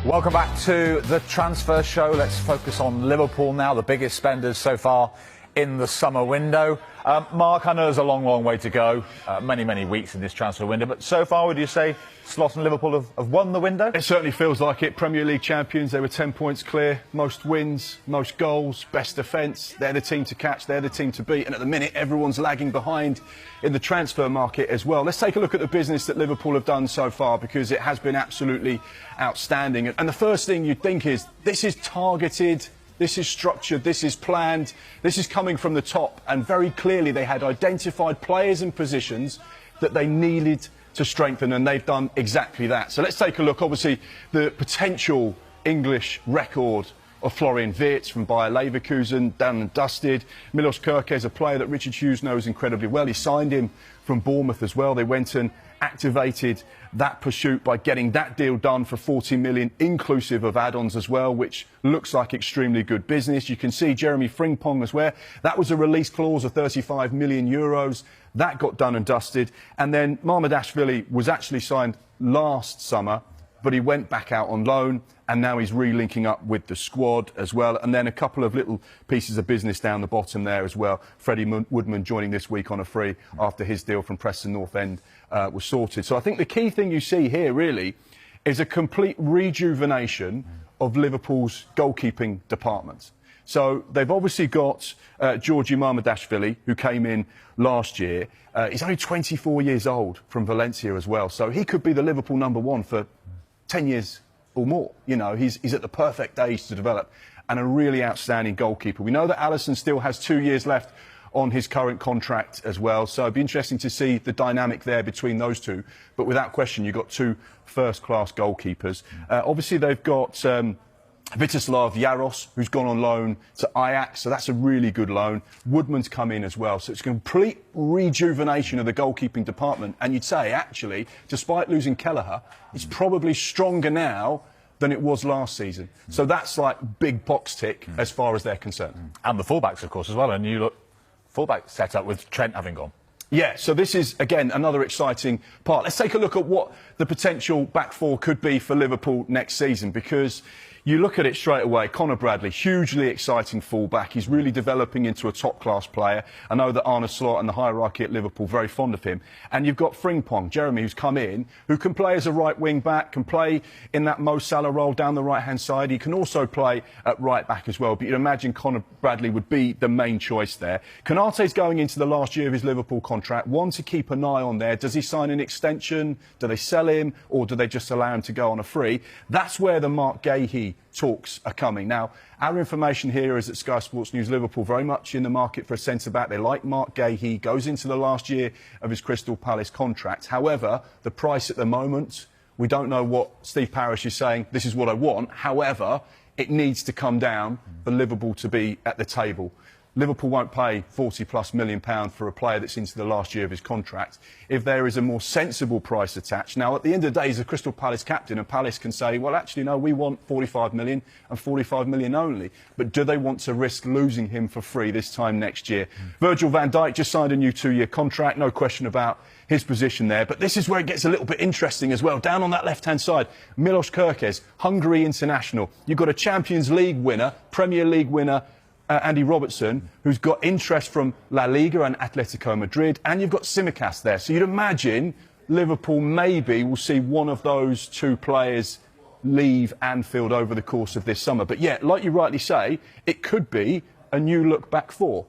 Welcome back to the transfer show. Let's focus on Liverpool now, the biggest spenders so far in the summer window. Mark, I know there's a long, long way to go, many weeks in this transfer window, but so far, would you say Slot and Liverpool have won the window? It certainly feels like it. Premier League champions, they were 10 points clear, most wins, most goals, best defence. They're the team to catch, they're the team to beat, and at the minute, everyone's lagging behind in the transfer market as well. Let's take a look at the business that Liverpool have done so far, because it has been absolutely outstanding. And the first thing you'd think is, this is targeted, this is structured, this is planned, this is coming from the top, and very clearly they had identified players and positions that they needed to strengthen, and they've done exactly that. So let's take a look. Obviously, the potential English record of Florian Wirtz from Bayer Leverkusen, done and dusted. Milos Kerkez, a player that Richard Hughes knows incredibly well. He signed him from Bournemouth as well. They went and activated that pursuit by getting that deal done for 40 million, inclusive of add-ons as well, which looks like extremely good business. You can see Jeremy Frimpong as well. That was a release clause of 35 million euros. That got done and dusted. And then Mamardashvili was actually signed last summer, but he went back out on loan, and now he's re-linking up with the squad as well. And then a couple of little pieces of business down the bottom there as well. Freddie Woodman joining this week on a free after his deal from Preston North End was sorted. So I think the key thing you see here really is a complete rejuvenation of Liverpool's goalkeeping department. So they've obviously got Georgi Mamardashvili, who came in last year. He's only 24 years old, from Valencia as well. So he could be the Liverpool #1 for 10 years or more. You know, he's at the perfect age to develop, and a really outstanding goalkeeper. We know that Alisson still has 2 years left on his current contract as well, so it'd be interesting to see the dynamic there between those two. But without question, you've got two first-class goalkeepers. Obviously, they've got Vitislav Jaros, who's gone on loan to Ajax, so that's a really good loan. Woodman's come in as well, so it's a complete rejuvenation of the goalkeeping department. And you'd say, actually, despite losing Kelleher, it's probably stronger now than it was last season. So that's like big box tick as far as they're concerned. And the fullbacks, of course, as well. And you look fullback set up with Trent having gone. Yeah, so this is, again, another exciting part. Let's take a look at what the potential back four could be for Liverpool next season, because you look at it straight away. Conor Bradley, hugely exciting fullback. He's really developing into a top-class player. I know that Arne Slot and the hierarchy at Liverpool very fond of him. And you've got Frimpong, Jeremy, who's come in, who can play as a right wing-back, can play in that Mo Salah role down the right-hand side. He can also play at right-back as well. But you'd imagine Conor Bradley would be the main choice there. Konate's going into the last year of his Liverpool contract. One to keep an eye on there. Does he sign an extension? Do they sell him? Or do they just allow him to go on a free? That's where the Marc Guéhi talks are coming. Now, our information here is that Sky Sports News Liverpool very much in the market for a centre-back. They like Marc Guéhi. He goes into the last year of his Crystal Palace contract. However, the price at the moment, we don't know what Steve Parish is saying, this is what I want. However, it needs to come down for Liverpool to be at the table. Liverpool won't pay £40+ million for a player that's into the last year of his contract if there is a more sensible price attached. Now, at the end of the day, he's a Crystal Palace captain, and Palace can say, well, actually, no, we want 45 million and 45 million only. But do they want to risk losing him for free this time next year? Virgil van Dijk just signed a new 2-year contract, no question about his position there. But this is where it gets a little bit interesting as well. Down on that left-hand side, Milos Kerkez, Hungary international. You've got a Champions League winner, Premier League winner, Andy Robertson, who's got interest from La Liga and Atletico Madrid, and you've got Tsimikas there. So you'd imagine Liverpool maybe will see one of those two players leave Anfield over the course of this summer. But yeah, like you rightly say, it could be a new look back four.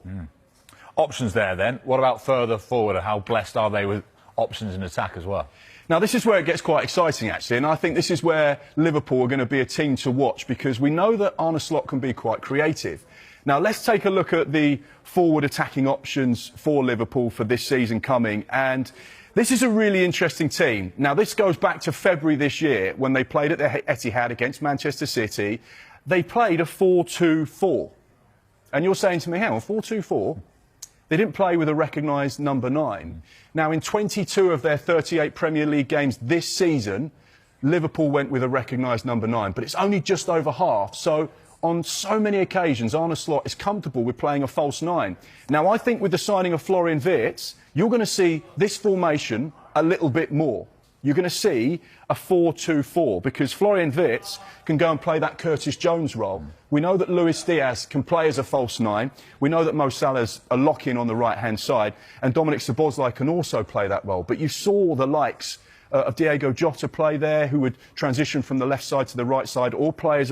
Options there then. What about further forward? How blessed are they with options in attack as well? Now, this is where it gets quite exciting, actually, and I think this is where Liverpool are going to be a team to watch, because we know that Arne Slot can be quite creative. Now, let's take a look at the forward attacking options for Liverpool for this season coming. And this is a really interesting team. Now, this goes back to February this year when they played at the Etihad against Manchester City. They played a 4-2-4. And you're saying to me, hang on, 4-2-4? They didn't play with a recognised number 9. Now, in 22 of their 38 Premier League games this season, Liverpool went with a recognised number 9. But it's only just over half. So on so many occasions, Arne Slot is comfortable with playing a false 9. Now, I think with the signing of Florian Wirtz, you're going to see this formation a little bit more. you're going to see a 4-2-4 because Florian Wirtz can go and play that Curtis Jones role. We know that Luis Diaz can play as a false nine. We know that Mo Salah's a lock-in on the right-hand side, and Dominic Szoboszlai can also play that role. But you saw the likes of Diego Jota play there, who would transition from the left side to the right side, or play as a